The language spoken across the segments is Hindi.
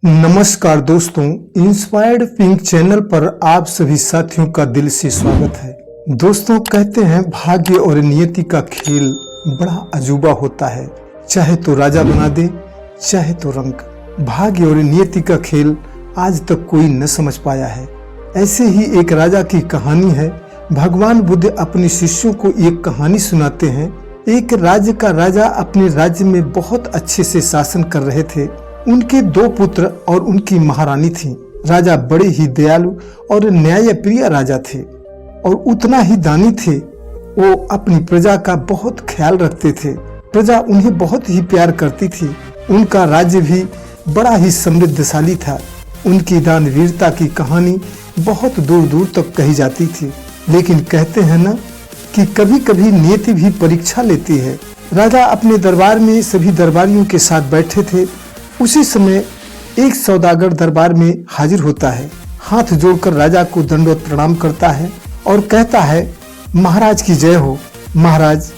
नमस्कार दोस्तों, इंस्पायर्ड पिंक चैनल पर आप सभी साथियों का दिल से स्वागत है। दोस्तों, कहते हैं भाग्य और नियति का खेल बड़ा अजूबा होता है। चाहे तो राजा बना दे, चाहे तो रंक। भाग्य और नियति का खेल आज तक कोई न समझ पाया है। ऐसे ही एक राजा की कहानी है। भगवान बुद्ध अपने शिष्यों को एक कहानी सुनाते हैं। एक राज्य का राजा अपने राज्य में बहुत अच्छे से शासन कर रहे थे। उनके दो पुत्र और उनकी महारानी थी। राजा बड़े ही दयालु और न्यायप्रिय राजा थे और उतना ही दानी थे। वो अपनी प्रजा का बहुत ख्याल रखते थे। प्रजा उन्हें बहुत ही प्यार करती थी। उनका राज्य भी बड़ा ही समृद्धशाली था। उनकी दानवीरता की कहानी बहुत दूर दूर तक कही जाती थी। लेकिन कहते हैं ना कि कभी कभी नियति भी परीक्षा लेती है। राजा अपने दरबार में सभी दरबारियों के साथ बैठे थे। उसी समय एक सौदागर दरबार में हाजिर होता है। हाथ जोड़कर राजा को दंडवत प्रणाम करता है और कहता है, महाराज की जय हो। महाराज,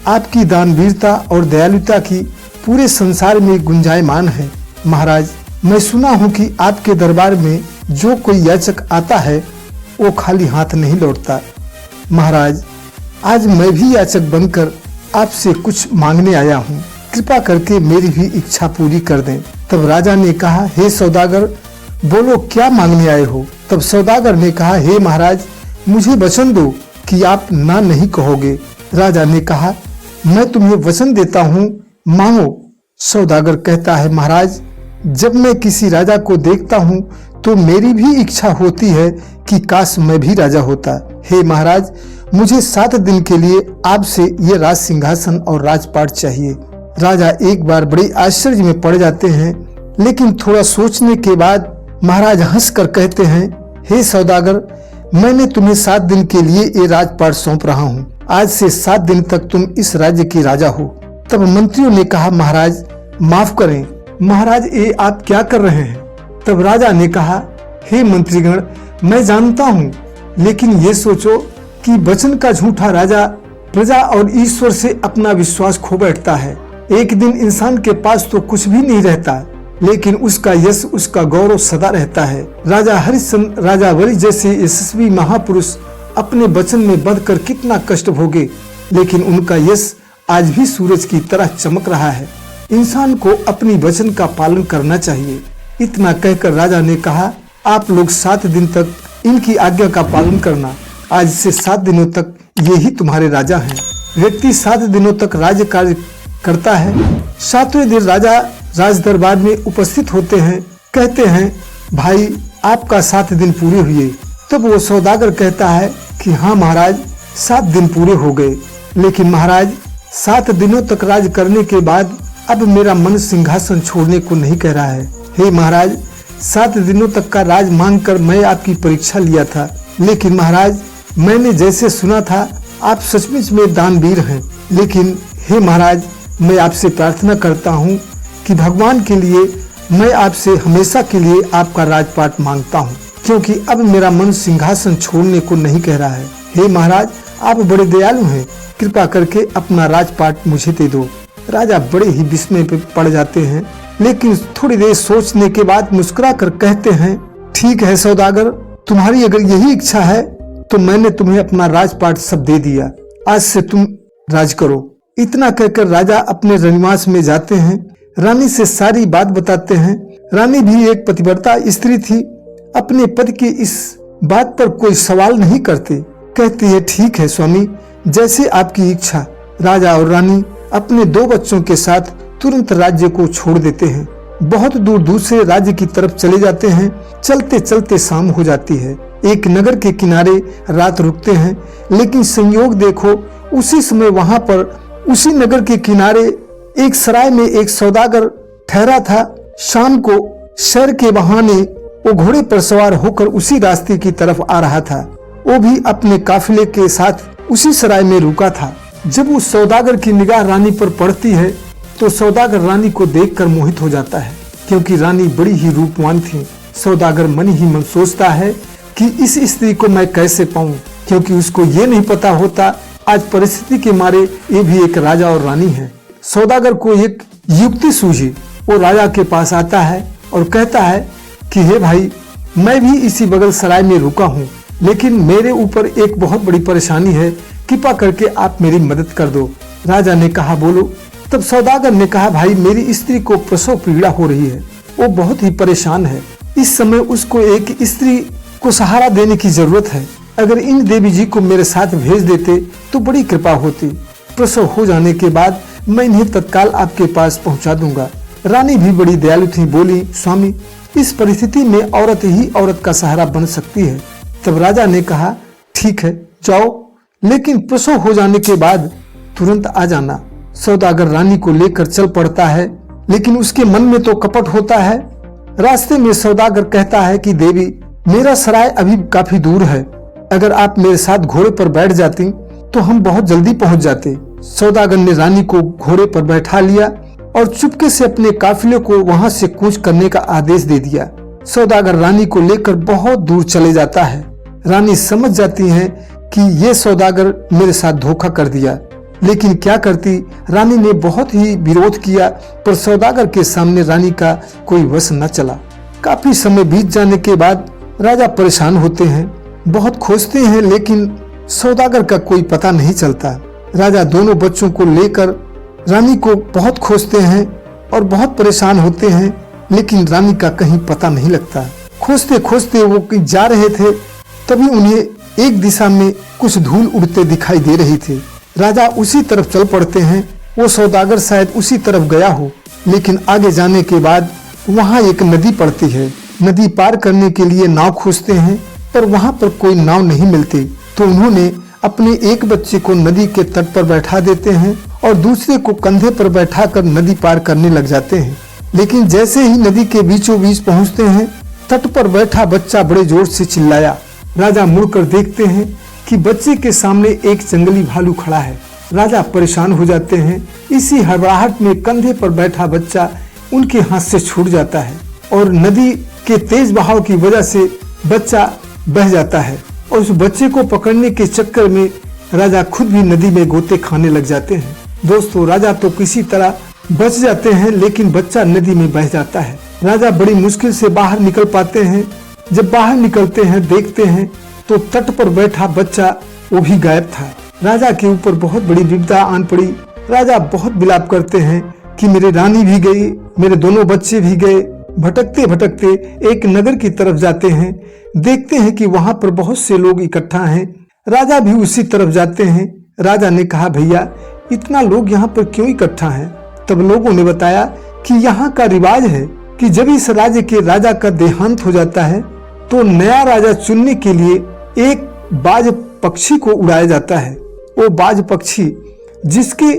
आपकी दानवीरता और दयालुता की पूरे संसार में गुंजायमान है। महाराज, मैं सुना हूँ कि आपके दरबार में जो कोई याचक आता है वो खाली हाथ नहीं लौटता। महाराज, आज मैं भी याचक बनकर आपसे कुछ मांगने आया हूँ। कृपा करके मेरी भी इच्छा पूरी कर दें। तब राजा ने कहा, हे सौदागर, बोलो क्या मांगने आए हो। तब सौदागर ने कहा, हे महाराज, मुझे वचन दो कि आप ना नहीं कहोगे। राजा ने कहा, मैं तुम्हें वचन देता हूँ, मांगो। सौदागर कहता है, महाराज, जब मैं किसी राजा को देखता हूँ तो मेरी भी इच्छा होती है कि काश मैं भी राजा होता। हे महाराज, मुझे 7 दिन के लिए आपसे ये राज सिंहासन और राजपाट चाहिए। राजा एक बार बड़े आश्चर्य में पड़ जाते हैं, लेकिन थोड़ा सोचने के बाद महाराज हंसकर कहते हैं, हे सौदागर, मैंने तुम्हें 7 दिन के लिए ये राजपाट सौंप रहा हूँ। आज से 7 दिन तक तुम इस राज्य के राजा हो। तब मंत्रियों ने कहा, महाराज माफ करें। महाराज, ये आप क्या कर रहे हैं। तब राजा ने कहा, हे मंत्रीगण, मैं जानता हूँ, लेकिन ये सोचो कि वचन का झूठा राजा प्रजा और ईश्वर से अपना विश्वास खो बैठता है। एक दिन इंसान के पास तो कुछ भी नहीं रहता, लेकिन उसका यश, उसका गौरव सदा रहता है। राजा हरिश्चंद्र राजावली जैसे यशस्वी महापुरुष अपने वचन में बंधकर कितना कष्ट भोगे, लेकिन उनका यश आज भी सूरज की तरह चमक रहा है। इंसान को अपनी वचन का पालन करना चाहिए। इतना कहकर राजा ने कहा, आप लोग 7 दिन तक इनकी आज्ञा का पालन करना। आज से 7 दिनों तक ये ही तुम्हारे राजा हैं। व्यक्ति 7 दिनों तक राज्य कार्य करता है। 7वें दिन राजा राज दरबार में उपस्थित होते हैं। कहते हैं, भाई, आपका 7 दिन पूरे हुए। तब वो सौदागर कहता है कि हाँ महाराज, 7 दिन पूरे हो गए, लेकिन महाराज 7 दिनों तक राज करने के बाद अब मेरा मन सिंहासन छोड़ने को नहीं कह रहा है। हे महाराज, 7 दिनों तक का राज मांगकर मैं आपकी परीक्षा लिया था, लेकिन महाराज मैंने जैसे सुना था आप सचमुच में दानवीर हैं। लेकिन हे महाराज, मैं आपसे प्रार्थना करता हूँ कि भगवान के लिए मैं आपसे हमेशा के लिए आपका राजपाट मांगता हूँ, क्योंकि अब मेरा मन सिंहासन छोड़ने को नहीं कह रहा है। हे महाराज, आप बड़े दयालु हैं, कृपा करके अपना राजपाट मुझे दे दो। राजा बड़े ही विस्मय पे पड़ जाते हैं, लेकिन थोड़ी देर सोचने के बाद मुस्कुरा कर कहते हैं, ठीक है सौदागर, तुम्हारी अगर यही इच्छा है तो मैंने तुम्हें अपना राजपाट सब दे दिया। आज से तुम राज करो। इतना कहकर राजा अपने रनिवास में जाते हैं। रानी से सारी बात बताते हैं। रानी भी एक पतिव्रता स्त्री थी। अपने पति की इस बात पर कोई सवाल नहीं करती। कहती है, ठीक है स्वामी, जैसे आपकी इच्छा। राजा और रानी अपने 2 बच्चों के साथ तुरंत राज्य को छोड़ देते हैं। बहुत दूर दूर से राज्य की तरफ चले जाते हैं। चलते चलते शाम हो जाती है। एक नगर के किनारे रात रुकते हैं, लेकिन संयोग देखो, उसी समय वहां पर उसी नगर के किनारे एक सराय में एक सौदागर ठहरा था। शाम को शहर के बहाने वो घोड़े पर सवार होकर उसी रास्ते की तरफ आ रहा था। वो भी अपने काफिले के साथ उसी सराय में रुका था। जब उस सौदागर की निगाह रानी पर पड़ती है तो सौदागर रानी को देखकर मोहित हो जाता है, क्योंकि रानी बड़ी ही रूपवान थी। सौदागर मन ही मन सोचता है कि इस स्त्री को मैं कैसे पाऊं, क्योंकि उसको ये नहीं पता होता आज परिस्थिति के मारे ये भी एक राजा और रानी है। सौदागर को एक युक्ति सूझी। वो राजा के पास आता है और कहता है कि हे भाई, मैं भी इसी बगल सराय में रुका हूँ, लेकिन मेरे ऊपर एक बहुत बड़ी परेशानी है, कृपा करके आप मेरी मदद कर दो। राजा ने कहा बोलो। तब सौदागर ने कहा भाई, मेरी स्त्री को प्रसव पीड़ा हो रही है, वो बहुत ही परेशान है। इस समय उसको एक स्त्री को सहारा देने की जरूरत है। अगर इन देवी जी को मेरे साथ भेज देते तो बड़ी कृपा होती। प्रसव हो जाने के बाद मैं इन्हें तत्काल आपके पास पहुंचा दूंगा। रानी भी बड़ी दयालु थी, बोली स्वामी, इस परिस्थिति में औरत ही औरत का सहारा बन सकती है। तब राजा ने कहा ठीक है जाओ, लेकिन प्रसव हो जाने के बाद तुरंत आ जाना। सौदागर रानी को लेकर चल पड़ता है, लेकिन उसके मन में तो कपट होता है। रास्ते में सौदागर कहता है कि देवी, मेरा सराय अभी काफी दूर है, अगर आप मेरे साथ घोड़े पर बैठ जाती तो हम बहुत जल्दी पहुंच जाते। सौदागर ने रानी को घोड़े पर बैठा लिया और चुपके से अपने काफिले को वहां से कूच करने का आदेश दे दिया। सौदागर रानी को लेकर बहुत दूर चले जाता है। रानी समझ जाती है कि ये सौदागर मेरे साथ धोखा कर दिया, लेकिन क्या करती। रानी ने बहुत ही विरोध किया, पर सौदागर के सामने रानी का कोई वश न चला। काफी समय बीत जाने के बाद राजा परेशान होते हैं, बहुत खोजते हैं, लेकिन सौदागर का कोई पता नहीं चलता। राजा दोनों बच्चों को लेकर रानी को बहुत खोजते हैं और बहुत परेशान होते हैं, लेकिन रानी का कहीं पता नहीं लगता। खोजते खोजते वो जा रहे थे, तभी उन्हें एक दिशा में कुछ धूल उड़ते दिखाई दे रही थी। राजा उसी तरफ चल पड़ते हैं। वो सौदागर शायद उसी तरफ गया हो, लेकिन आगे जाने के बाद वहाँ एक नदी पड़ती है। नदी पार करने के लिए नाव खोजते हैं, पर वहाँ पर कोई नाव नहीं मिलती। तो उन्होंने अपने एक बच्चे को नदी के तट पर बैठा देते हैं और दूसरे को कंधे पर बैठाकर नदी पार करने लग जाते हैं। लेकिन जैसे ही नदी के बीचों बीच पहुँचते हैं, तट पर बैठा बच्चा बड़े जोर से चिल्लाया। राजा मुड़कर देखते हैं कि बच्चे के सामने एक जंगली भालू खड़ा है। राजा परेशान हो जाते हैं। इसी हड़बड़ाहट में कंधे पर बैठा बच्चा उनके हाथ से छूट जाता है और नदी के तेज बहाव की वजह से बच्चा बह जाता है, और उस बच्चे को पकड़ने के चक्कर में राजा खुद भी नदी में गोते खाने लग जाते हैं। दोस्तों, राजा तो किसी तरह बच जाते हैं, लेकिन बच्चा नदी में बह जाता है। राजा बड़ी मुश्किल से बाहर निकल पाते हैं। जब बाहर निकलते हैं, देखते हैं तो तट पर बैठा बच्चा वो भी गायब था। राजा के ऊपर बहुत बड़ी विपदा आन पड़ी। राजा बहुत विलाप करते हैं कि मेरी रानी भी गई, मेरे दोनों बच्चे भी गए। भटकते भटकते एक नगर की तरफ जाते हैं। देखते हैं कि वहां पर बहुत से लोग इकट्ठा हैं। राजा भी उसी तरफ जाते हैं। राजा ने कहा भैया, इतना लोग यहाँ पर क्यों इकट्ठा हैं? तब लोगों ने बताया कि यहाँ का रिवाज है कि जब इस राज्य के राजा का देहांत हो जाता है तो नया राजा चुनने के लिए एक बाज पक्षी को उड़ाया जाता है। वो बाज पक्षी जिसके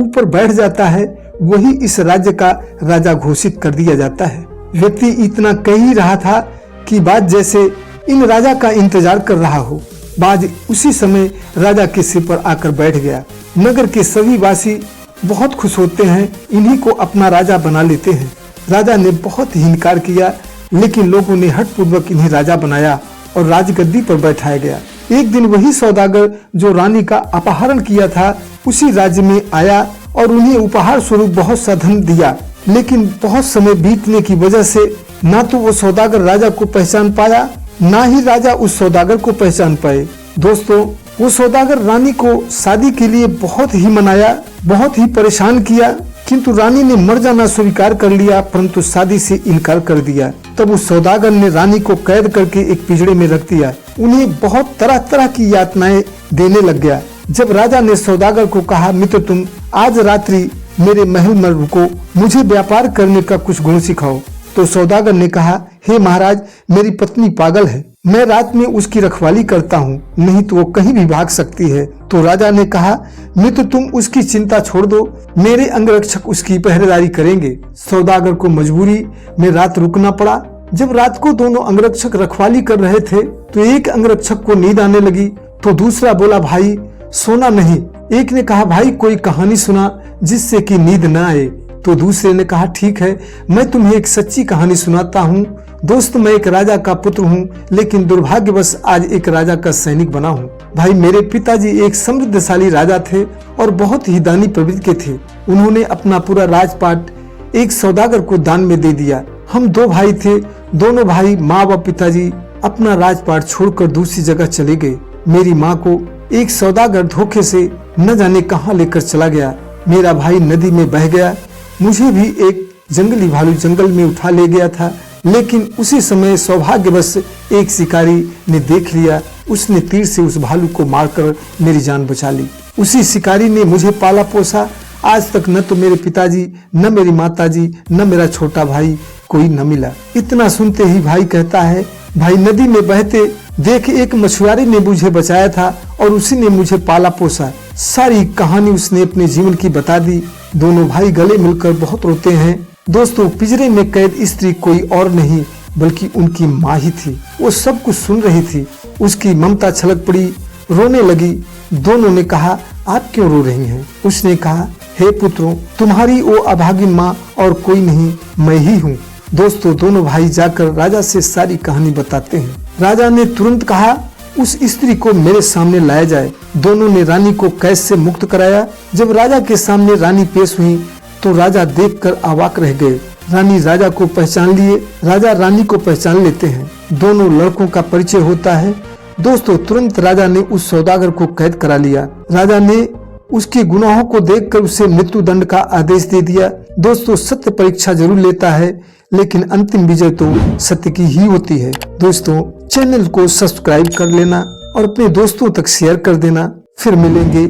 ऊपर बैठ जाता है वही इस राज्य का राजा घोषित कर दिया जाता है। व्यक्ति इतना कह ही रहा था कि बाज जैसे इन राजा का इंतजार कर रहा हो। बाज उसी समय राजा के सिर पर आकर बैठ गया। नगर के सभी वासी बहुत खुश होते हैं, इन्हीं को अपना राजा बना लेते हैं। राजा ने बहुत ही इनकार किया, लेकिन लोगों ने हठपूर्वक इन्हें राजा बनाया और राजगद्दी पर बैठाया गया। एक दिन वही सौदागर जो रानी का अपहरण किया था उसी राज्य में आया और उन्हें उपहार स्वरूप बहुत सा धन दिया, लेकिन बहुत समय बीतने की वजह से ना तो वो सौदागर राजा को पहचान पाया, ना ही राजा उस सौदागर को पहचान पाए। दोस्तों, वो सौदागर रानी को शादी के लिए बहुत ही मनाया, बहुत ही परेशान किया, किंतु रानी ने मर जाना स्वीकार कर लिया, परंतु शादी से इनकार कर दिया। तब उस सौदागर ने रानी को कैद करके एक पिंजरे में रख दिया। उन्हें बहुत तरह तरह की यातनाएं देने लग गया। जब राजा ने सौदागर को कहा, मित्र तुम आज रात्रि मेरे महल में रुको, मुझे व्यापार करने का कुछ गुण सिखाओ, तो सौदागर ने कहा, हे महाराज, मेरी पत्नी पागल है, मैं रात में उसकी रखवाली करता हूँ, नहीं तो वो कहीं भी भाग सकती है। तो राजा ने कहा, मित्र तुम उसकी चिंता छोड़ दो, मेरे अंगरक्षक उसकी पहरेदारी करेंगे। सौदागर को मजबूरी में रात रुकना पड़ा। जब रात को दोनों अंगरक्षक रखवाली कर रहे थे तो एक अंगरक्षक को नींद आने लगी, तो दूसरा बोला, भाई सोना नहीं। एक ने कहा, भाई कोई कहानी सुना जिससे कि नींद न आए। तो दूसरे ने कहा, ठीक है, मैं तुम्हें एक सच्ची कहानी सुनाता हूँ। दोस्त, मैं एक राजा का पुत्र हूँ, लेकिन दुर्भाग्यवश आज एक राजा का सैनिक बना हूँ। भाई, मेरे पिताजी एक समृद्धशाली राजा थे और बहुत ही दानी प्रवृत्ति के थे। उन्होंने अपना पूरा राजपाट एक सौदागर को दान में दे दिया। हम 2 भाई थे, दोनों भाई माँ व पिताजी अपना राजपाट छोड़कर दूसरी जगह चले गए। मेरी माँ को एक सौदागर धोखे से न जाने कहां लेकर चला गया। मेरा भाई नदी में बह गया। मुझे भी एक जंगली भालू जंगल में उठा ले गया था, लेकिन उसी समय सौभाग्यवश एक शिकारी ने देख लिया। उसने तीर से उस भालू को मारकर मेरी जान बचा ली। उसी शिकारी ने मुझे पाला पोसा। आज तक न तो मेरे पिताजी, न मेरी माताजी, न मेरा छोटा भाई कोई न मिला। इतना सुनते ही भाई कहता है, भाई नदी में बहते देख एक मछुआरे ने मुझे बचाया था और उसी ने मुझे पाला पोसा। सारी कहानी उसने अपने जीवन की बता दी। दोनों भाई गले मिलकर बहुत रोते हैं। दोस्तों, पिंजरे में कैद स्त्री कोई और नहीं बल्कि उनकी माँ ही थी। वो सब कुछ सुन रही थी। उसकी ममता छलक पड़ी, रोने लगी। दोनों ने कहा, आप क्यों रो रही हैं? उसने कहा, हे पुत्रों, तुम्हारी वो अभागिन माँ और कोई नहीं, मैं ही हूँ। दोस्तों, दोनों भाई जाकर राजा से सारी कहानी बताते हैं। राजा ने तुरंत कहा, उस स्त्री को मेरे सामने लाया जाए। दोनों ने रानी को कैद से मुक्त कराया। जब राजा के सामने रानी पेश हुई तो राजा देखकर अवाक रह गए। रानी राजा को पहचान लिए, राजा रानी को पहचान लेते हैं। दोनों लड़कों का परिचय होता है। दोस्तों, तुरंत राजा ने उस सौदागर को कैद करा लिया। राजा ने उसके गुनाहों को देखकर उसे मृत्यु दंड का आदेश दे दिया। दोस्तों, सत्य परीक्षा जरूर लेता है, लेकिन अंतिम विजय तो सत्य की ही होती है। दोस्तों, चैनल को सब्सक्राइब कर लेना और अपने दोस्तों तक शेयर कर देना। फिर मिलेंगे